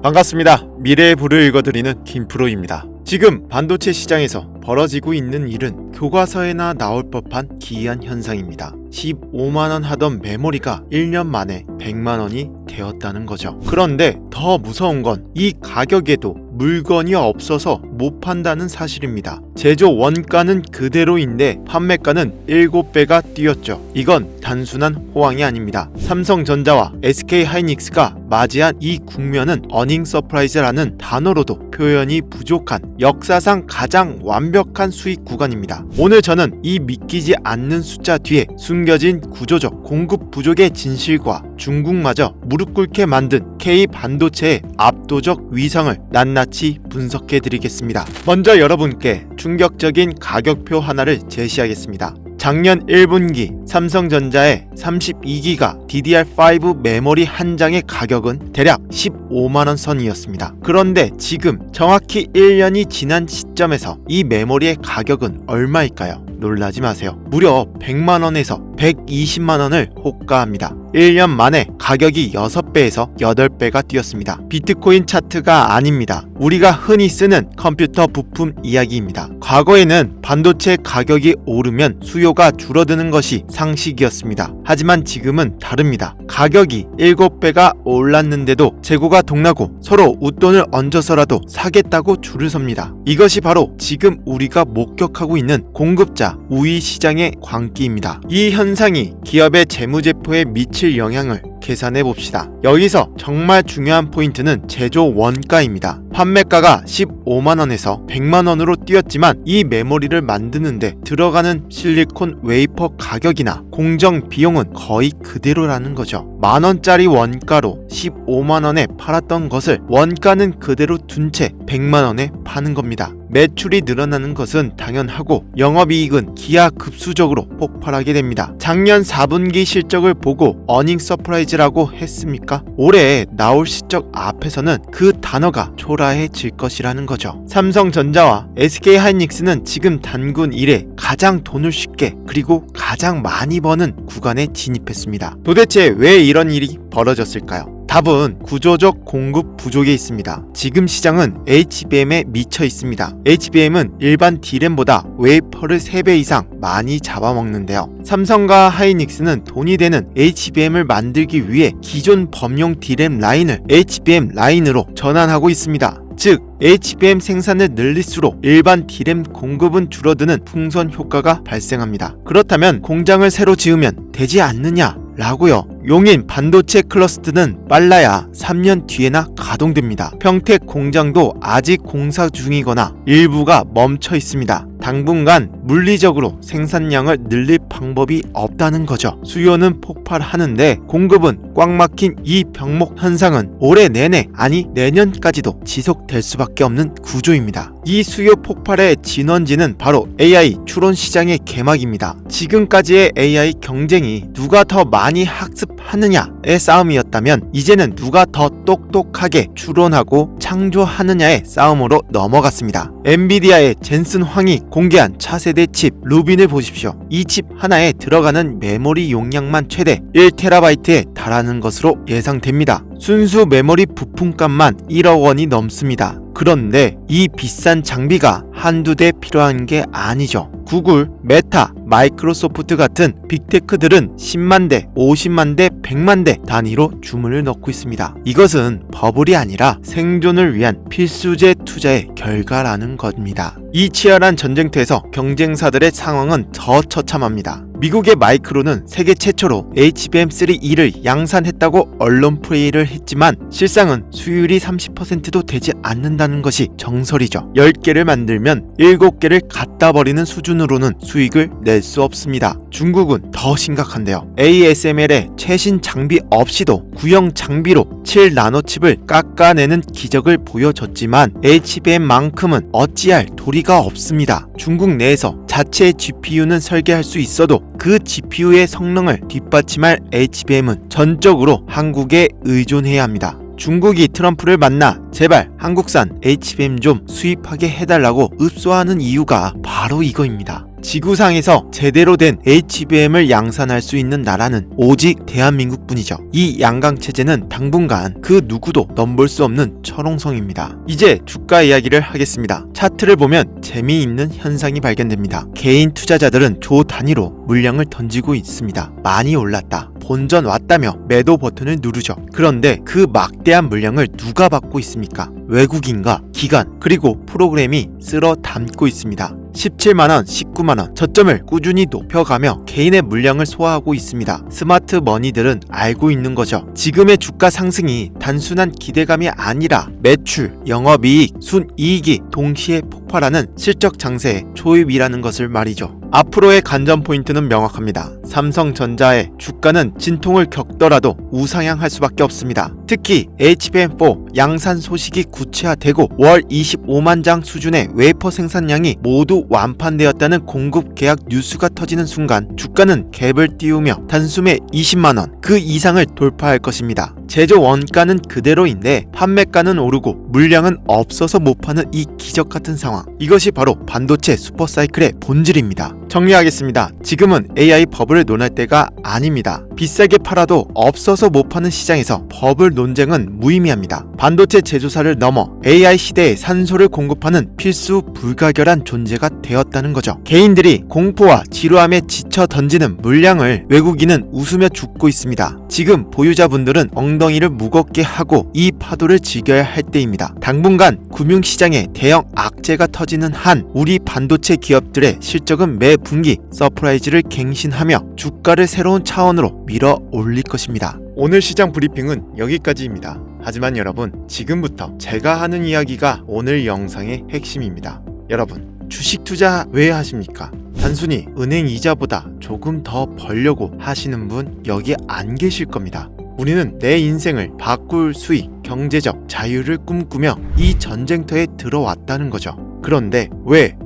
반갑습니다. 미래의 불을 읽어드리는 김프로입니다. 지금 반도체 시장에서 벌어지고 있는 일은 교과서에나 나올 법한 기이한 현상입니다. 15만원 하던 메모리가 1년 만에 100만원이 되었다는 거죠. 그런데 더 무서운 건 이 가격에도 물건이 없어서 못 판다는 사실입니다. 제조 원가는 그대로인데 판매가는 7배가 뛰었죠. 이건 단순한 호황이 아닙니다. 삼성전자와 SK하이닉스가 맞이한 이 국면은 어닝 서프라이즈라는 단어로도 표현이 부족한 역사상 가장 완벽한 수익 구간입니다. 오늘 저는 이 믿기지 않는 숫자 뒤에 숨겨진 구조적 공급 부족의 진실과 중국마저 무릎 꿇게 만든 K 반도체의 압도적 위상을 낱낱이 분석해 드리겠습니다. 먼저 여러분께 충격적인 가격표 하나를 제시하겠습니다. 작년 1분기 삼성전자의 32기가 DDR5 메모리 한 장의 가격은 대략 15만원 선이었습니다. 그런데 지금 정확히 1년이 지난 시점에서 이 메모리의 가격은 얼마일까요? 놀라지 마세요. 무려 100만원에서 120만원을 호가합니다. 1년 만에 가격이 6배에서 8배가 뛰었습니다. 비트코인 차트가 아닙니다. 우리가 흔히 쓰는 컴퓨터 부품 이야기입니다. 과거에는 반도체 가격이 오르면 수요가 줄어드는 것이 상식이었습니다. 하지만 지금은 다릅니다. 가격이 7배가 올랐는데도 재고가 동나고 서로 웃돈을 얹어서라도 사겠다고 줄을 섭니다. 이것이 바로 지금 우리가 목격하고 있는 공급자 우위 시장의 광기입니다. 이 현상이 기업의 재무제표에 미칠 영향을 계산해 봅시다. 여기서 정말 중요한 포인트는 제조 원가입니다. 판매가가 15만원에서 100만원으로 뛰었지만 이 메모리를 만드는데 들어가는 실리콘 웨이퍼 가격이나 공정 비용은 거의 그대로라는 거죠. 만원짜리 원가로 15만원에 팔았던 것을 원가는 그대로 둔 채 100만원에 파는 겁니다. 매출이 늘어나는 것은 당연하고 영업이익은 기하급수적으로 폭발하게 됩니다. 작년 4분기 실적을 보고 어닝 서프라이즈라고 했습니까? 올해 나올 실적 앞에서는 그 단어가 초라해질 것이라는 거죠. 삼성전자와 SK하이닉스는 지금 단군 이래 가장 돈을 쉽게 그리고 가장 많이 버는 구간에 진입했습니다. 도대체 왜 이런 일이 벌어졌을까요? 답은 구조적 공급 부족에 있습니다. 지금 시장은 HBM에 미쳐 있습니다. HBM은 일반 D램보다 웨이퍼를 3배 이상 많이 잡아먹는데요. 삼성과 하이닉스는 돈이 되는 HBM을 만들기 위해 기존 범용 D램 라인을 HBM 라인으로 전환하고 있습니다. 즉 HBM 생산을 늘릴수록 일반 D램 공급은 줄어드는 풍선 효과가 발생합니다. 그렇다면 공장을 새로 지으면 되지 않느냐? 라고요. 용인 반도체 클러스터는 빨라야 3년 뒤에나 가동됩니다. 평택 공장도 아직 공사 중이거나 일부가 멈춰 있습니다. 당분간 물리적으로 생산량을 늘릴 방법이 없다는 거죠. 수요는 폭발하는데 공급은 꽉 막힌 이 병목 현상은 올해 내내 아니 내년까지도 지속될 수밖에 없는 구조입니다. 이 수요 폭발의 진원지는 바로 AI 추론 시장의 개막입니다. 지금까지의 AI 경쟁이 누가 더 많이 학습하느냐의 싸움이었다면 이제는 누가 더 똑똑하게 추론하고 창조하느냐의 싸움으로 넘어갔습니다. 엔비디아의 젠슨 황이 공개한 차세대 칩 루빈을 보십시오. 이 칩 하나에 들어가는 메모리 용량만 최대 1TB에 달하는 것으로 예상됩니다. 순수 메모리 부품값만 1억 원이 넘습니다. 그런데 이 비싼 장비가 한두 대 필요한 게 아니죠. 구글, 메타, 마이크로소프트 같은 빅테크들은 10만 대, 50만 대, 100만 대 단위로 주문을 넣고 있습니다. 이것은 버블이 아니라 생존을 위한 필수제 투자의 결과라는 겁니다. 이 치열한 전쟁터에서 경쟁사들의 상황은 더 처참합니다. 미국의 마이크론은 세계 최초로 HBM3E를 양산했다고 언론 플레이를 했지만 실상은 수율이 30%도 되지 않는다는 것이 정설이죠. 10개를 만들면 7개를 갖다 버리는 수준으로는 수익을 낼 수 없습니다. 중국은 더 심각한데요. ASML의 최신 장비 없이도 구형 장비로 7나노칩을 깎아내는 기적을 보여줬지만 HBM만큼은 어찌할 도리가 없습니다. 중국 내에서 자체 GPU는 설계할 수 있어도 그 GPU의 성능을 뒷받침할 HBM은 전적으로 한국에 의존해야 합니다. 중국이 트럼프를 만나 제발 한국산 HBM 좀 수입하게 해달라고 읍소하는 이유가 바로 이거입니다. 지구상에서 제대로 된 HBM을 양산할 수 있는 나라는 오직 대한민국뿐이죠. 이 양강체제는 당분간 그 누구도 넘볼 수 없는 철옹성입니다. 이제 주가 이야기를 하겠습니다. 차트를 보면 재미있는 현상이 발견됩니다. 개인 투자자들은 조 단위로 물량을 던지고 있습니다. 많이 올랐다, 본전 왔다며 매도 버튼을 누르죠. 그런데 그 막대한 물량을 누가 받고 있습니까? 외국인과 기관, 그리고 프로그램이 쓸어 담고 있습니다. 17만원, 19만원 저점을 꾸준히 높여가며 개인의 물량을 소화하고 있습니다. 스마트 머니들은 알고 있는 거죠. 지금의 주가 상승이 단순한 기대감이 아니라 매출, 영업이익, 순이익이 동시에 폭발하는 실적 장세의 초입이라는 것을 말이죠. 앞으로의 관전 포인트는 명확합니다. 삼성전자의 주가는 진통을 겪더라도 우상향할 수밖에 없습니다. 특히 HBM4 양산 소식이 구체화되고 월 25만 장 수준의 웨이퍼 생산량이 모두 완판되었다는 공급 계약 뉴스가 터지는 순간 주가는 갭을 띄우며 단숨에 20만원 그 이상을 돌파할 것입니다. 제조 원가는 그대로인데 판매가는 오르고 물량은 없어서 못 파는 이 기적같은 상황, 이것이 바로 반도체 슈퍼사이클의 본질입니다. 정리하겠습니다. 지금은 AI 버블을 논할 때가 아닙니다. 비싸게 팔아도 없어서 못 파는 시장에서 버블 논쟁은 무의미합니다. 반도체 제조사를 넘어 AI 시대에 산소를 공급하는 필수 불가결한 존재가 되었다는 거죠. 개인들이 공포와 지루함에 지쳐 던지는 물량을 외국인은 웃으며 죽고 있습니다. 지금 보유자분들은 엉덩이를 무겁게 하고 이 파도를 즐겨야 할 때입니다. 당분간 금융시장에 대형 악재가 터지는 한 우리 반도체 기업들의 실적은 매 분기 서프라이즈를 갱신하며 주가를 새로운 차원으로 밀어 올릴 것입니다. 오늘 시장 브리핑은 여기까지입니다. 하지만 여러분, 지금부터 제가 하는 이야기가 오늘 영상의 핵심입니다. 여러분, 주식 투자 왜 하십니까? 단순히 은행 이자보다 조금 더 벌려고 하시는 분 여기 안 계실 겁니다. 우리는 내 인생을 바꿀 수익, 경제적 자유를 꿈꾸며 이 전쟁터에 들어왔다는 거죠. 그런데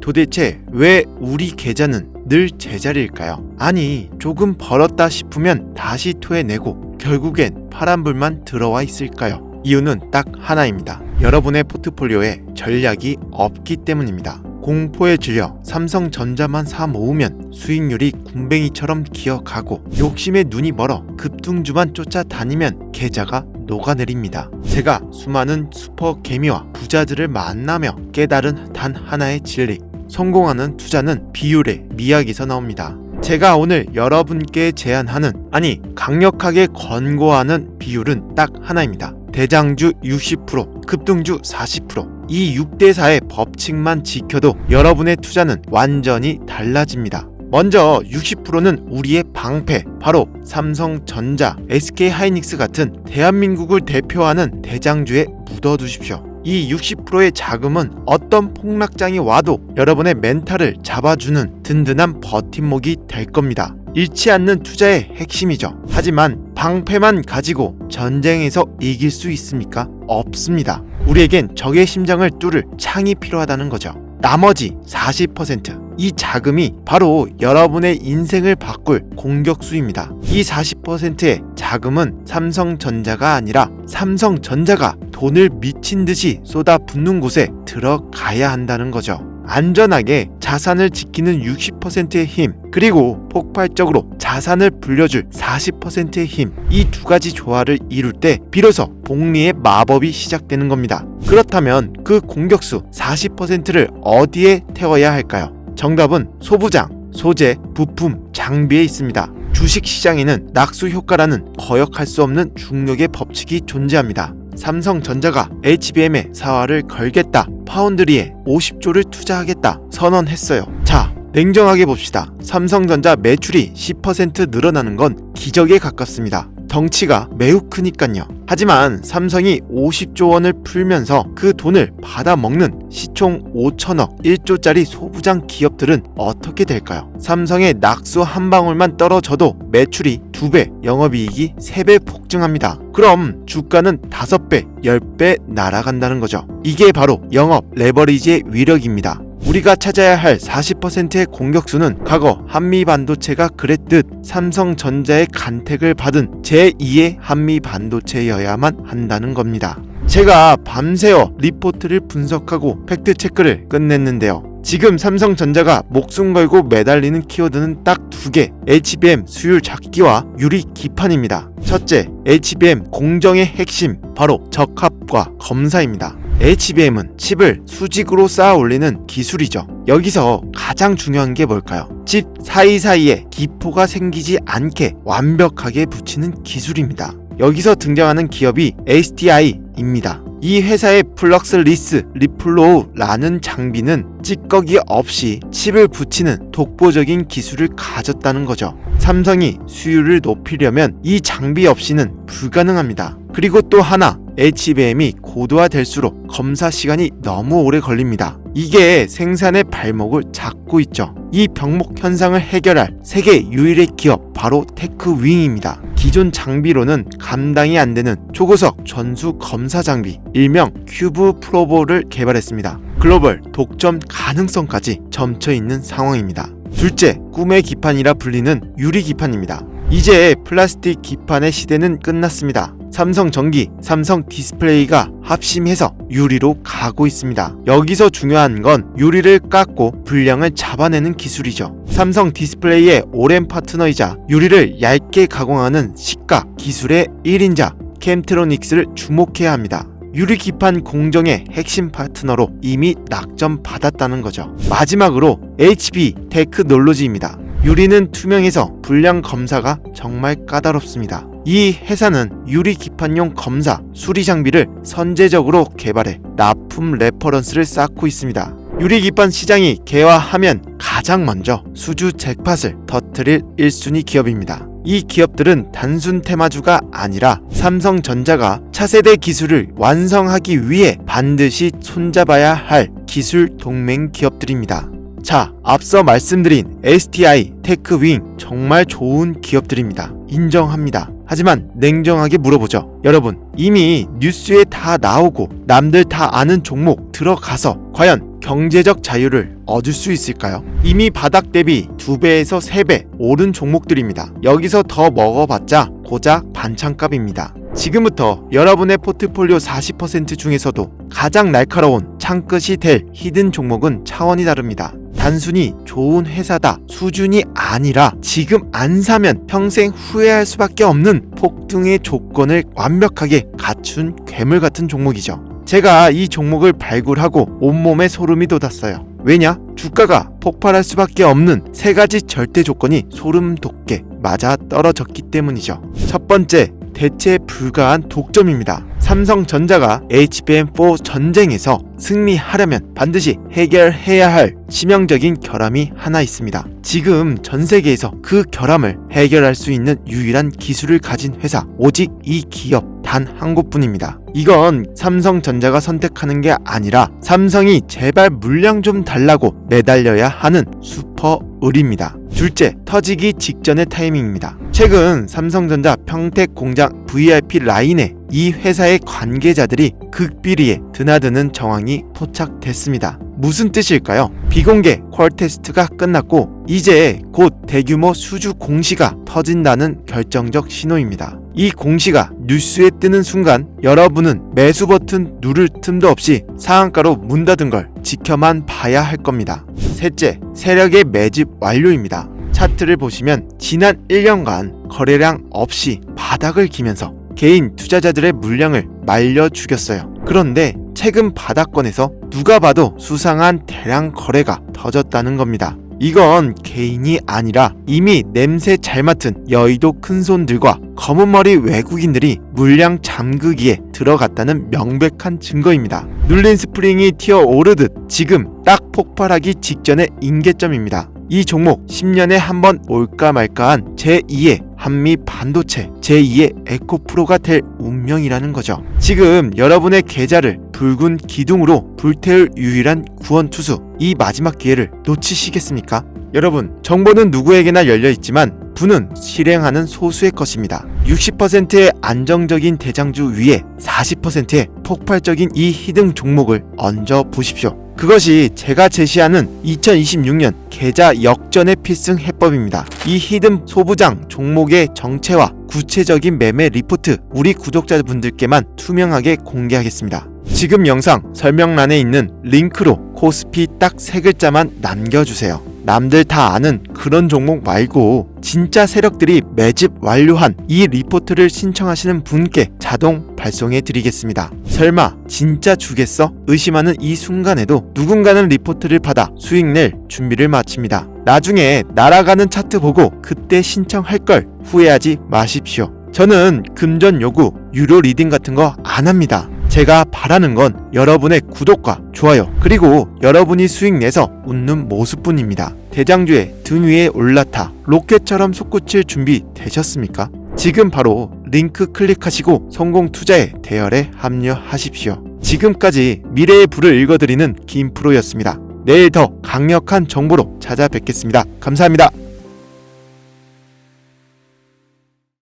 도대체 왜 우리 계좌는 늘 제자리일까요? 아니, 조금 벌었다 싶으면 다시 토해내고 결국엔 파란불만 들어와 있을까요? 이유는 딱 하나입니다. 여러분의 포트폴리오에 전략이 없기 때문입니다. 공포에 질려 삼성전자만 사 모으면 수익률이 군뱅이처럼 기어가고 욕심에 눈이 멀어 급등주만 쫓아다니면 계좌가 녹아내립니다. 제가 수많은 슈퍼 개미와 부자들을 만나며 깨달은 단 하나의 진리, 성공하는 투자는 비율의 미학에서 나옵니다. 제가 오늘 여러분께 제안하는, 강력하게 권고하는 비율은 딱 하나입니다. 대장주 60%, 급등주 40%. 이 6대4의 법칙만 지켜도 여러분의 투자는 완전히 달라집니다. 먼저 60%는 우리의 방패, 바로 삼성전자, SK하이닉스 같은 대한민국을 대표하는 대장주에 묻어두십시오. 이 60%의 자금은 어떤 폭락장이 와도 여러분의 멘탈을 잡아주는 든든한 버팀목이 될 겁니다. 잃지 않는 투자의 핵심이죠. 하지만 방패만 가지고 전쟁에서 이길 수 있습니까? 없습니다. 우리에겐 적의 심장을 뚫을 창이 필요하다는 거죠. 나머지 40%, 이 자금이 바로 여러분의 인생을 바꿀 공격수입니다. 이 40%의 자금은 삼성전자가 아니라 삼성전자가 돈을 미친 듯이 쏟아붓는 곳에 들어가야 한다는 거죠. 안전하게 자산을 지키는 60%의 힘, 그리고 폭발적으로 자산을 불려줄 40%의 힘, 이 두 가지 조화를 이룰 때 비로소 복리의 마법이 시작되는 겁니다. 그렇다면 그 공격수 40%를 어디에 태워야 할까요? 정답은 소부장, 소재, 부품, 장비에 있습니다. 주식시장에는 낙수 효과라는 거역할 수 없는 중력의 법칙이 존재합니다. 삼성전자가 HBM에 사활을 걸겠다, 파운드리에 50조를 투자하겠다 선언했어요. 자, 냉정하게 봅시다. 삼성전자 매출이 10% 늘어나는 건 기적에 가깝습니다. 덩치가 매우 크니깐요. 하지만 삼성이 50조 원을 풀면서 그 돈을 받아먹는 시총 5천억 1조짜리 소부장 기업들은 어떻게 될까요? 삼성의 낙수 한 방울만 떨어져도 매출이 2배, 영업이익이 3배 폭증합니다. 그럼 주가는 5배, 10배 날아간다는 거죠. 이게 바로 영업 레버리지의 위력입니다. 우리가 찾아야 할 40%의 공격수는 과거 한미반도체가 그랬듯 삼성전자의 간택을 받은 제2의 한미반도체여야만 한다는 겁니다. 제가 밤새워 리포트를 분석하고 팩트체크를 끝냈는데요. 지금 삼성전자가 목숨 걸고 매달리는 키워드는 딱 두 개, HBM 수율 잡기와 유리 기판입니다. 첫째, HBM 공정의 핵심, 바로 적합과 검사입니다. HBM은 칩을 수직으로 쌓아 올리는 기술이죠. 여기서 가장 중요한 게 뭘까요? 칩 사이사이에 기포가 생기지 않게 완벽하게 붙이는 기술입니다. 여기서 등장하는 기업이 STI입니다. 이 회사의 플럭스리스 리플로우라는 장비는 찌꺼기 없이 칩을 붙이는 독보적인 기술을 가졌다는 거죠. 삼성이 수율을 높이려면 이 장비 없이는 불가능합니다. 그리고 또 하나, HBM이 고도화될수록 검사 시간이 너무 오래 걸립니다. 이게 생산의 발목을 잡고 있죠. 이 병목 현상을 해결할 세계 유일의 기업, 바로 테크윙입니다. 기존 장비로는 감당이 안 되는 초고속 전수 검사 장비, 일명 큐브 프로보를 개발했습니다. 글로벌 독점 가능성까지 점쳐 있는 상황입니다. 둘째, 꿈의 기판이라 불리는 유리 기판입니다. 이제 플라스틱 기판의 시대는 끝났습니다. 삼성전기, 삼성 디스플레이가 합심해서 유리로 가고 있습니다. 여기서 중요한 건 유리를 깎고 분량을 잡아내는 기술이죠. 삼성 디스플레이의 오랜 파트너이자 유리를 얇게 가공하는 시가 기술의 1인자 캠트로닉스를 주목해야 합니다. 유리 기판 공정의 핵심 파트너로 이미 낙점받았다는 거죠. 마지막으로 HB 테크놀로지입니다. 유리는 투명해서 분량 검사가 정말 까다롭습니다. 이 회사는 유리 기판용 검사, 수리 장비를 선제적으로 개발해 납품 레퍼런스를 쌓고 있습니다. 유리 기판 시장이 개화하면 가장 먼저 수주 잭팟을 터뜨릴 1순위 기업입니다. 이 기업들은 단순 테마주가 아니라 삼성전자가 차세대 기술을 완성하기 위해 반드시 손잡아야 할 기술 동맹 기업들입니다. 자, 앞서 말씀드린 STI, 테크윙 정말 좋은 기업들입니다. 인정합니다. 하지만 냉정하게 물어보죠. 여러분, 이미 뉴스에 다 나오고 남들 다 아는 종목 들어가서 과연 경제적 자유를 얻을 수 있을까요? 이미 바닥 대비 2배에서 3배 오른 종목들입니다. 여기서 더 먹어봤자 고작 반찬값입니다. 지금부터 여러분의 포트폴리오 40% 중에서도 가장 날카로운 창끝이 될 히든 종목은 차원이 다릅니다. 단순히 좋은 회사다 수준이 아니라 지금 안 사면 평생 후회할 수밖에 없는 폭등의 조건을 완벽하게 갖춘 괴물 같은 종목이죠. 제가 이 종목을 발굴하고 온몸에 소름이 돋았어요. 왜냐? 주가가 폭발할 수밖에 없는 세 가지 절대 조건이 소름 돋게 맞아 떨어졌기 때문이죠. 첫 번째, 대체 불가한 독점입니다. 삼성전자가 HBM4 전쟁에서 승리하려면 반드시 해결해야 할 치명적인 결함이 하나 있습니다. 지금 전 세계에서 그 결함을 해결할 수 있는 유일한 기술을 가진 회사, 오직 이 기업 단 한 곳뿐입니다. 이건 삼성전자가 선택하는 게 아니라 삼성이 제발 물량 좀 달라고 매달려야 하는 슈퍼 을입니다. 둘째, 터지기 직전의 타이밍입니다. 최근 삼성전자 평택 공장 VIP 라인에 이 회사의 관계자들이 극비리에 드나드는 정황이 포착됐습니다. 무슨 뜻일까요? 비공개 퀄 테스트가 끝났고 이제 곧 대규모 수주 공시가 터진다는 결정적 신호입니다. 이 공시가 뉴스에 뜨는 순간 여러분은 매수 버튼 누를 틈도 없이 상한가로 문 닫은 걸 지켜만 봐야 할 겁니다. 셋째, 세력의 매집 완료입니다. 차트를 보시면 지난 1년간 거래량 없이 바닥을 기면서 개인 투자자들의 물량을 말려 죽였어요. 그런데 최근 바닥권에서 누가 봐도 수상한 대량 거래가 터졌다는 겁니다. 이건 개인이 아니라 이미 냄새 잘 맡은 여의도 큰손들과 검은머리 외국인들이 물량 잠그기에 들어갔다는 명백한 증거입니다. 눌린 스프링이 튀어오르듯 지금 딱 폭발하기 직전의 임계점입니다. 이 종목 10년에 한 번 올까 말까한 제2의 한미 반도체, 제2의 에코프로가 될 운명이라는 거죠. 지금 여러분의 계좌를 붉은 기둥으로 불태울 유일한 구원투수, 이 마지막 기회를 놓치시겠습니까? 여러분, 정보는 누구에게나 열려있지만 부는 실행하는 소수의 것입니다. 60%의 안정적인 대장주 위에 40%의 폭발적인 이 히든 종목을 얹어 보십시오. 그것이 제가 제시하는 2026년 계좌 역전의 필승 해법입니다. 이 히든 소부장 종목의 정체와 구체적인 매매 리포트 우리 구독자분들께만 투명하게 공개하겠습니다. 지금 영상 설명란에 있는 링크로 코스피 딱 3글자만 남겨주세요. 남들 다 아는 그런 종목 말고 진짜 세력들이 매집 완료한 이 리포트를 신청하시는 분께 자동 발송해 드리겠습니다. 설마 진짜 주겠어? 의심하는 이 순간에도 누군가는 리포트를 받아 수익 낼 준비를 마칩니다. 나중에 날아가는 차트 보고 그때 신청할 걸 후회하지 마십시오. 저는 금전 요구, 유료 리딩 같은 거 안 합니다. 제가 바라는 건 여러분의 구독과 좋아요, 그리고 여러분이 수익 내서 웃는 모습뿐입니다. 대장주의 등 위에 올라타 로켓처럼 솟구칠 준비 되셨습니까? 지금 바로 링크 클릭하시고 성공 투자의 대열에 합류하십시오. 지금까지 미래의 불을 읽어드리는 김프로였습니다. 내일 더 강력한 정보로 찾아뵙겠습니다. 감사합니다.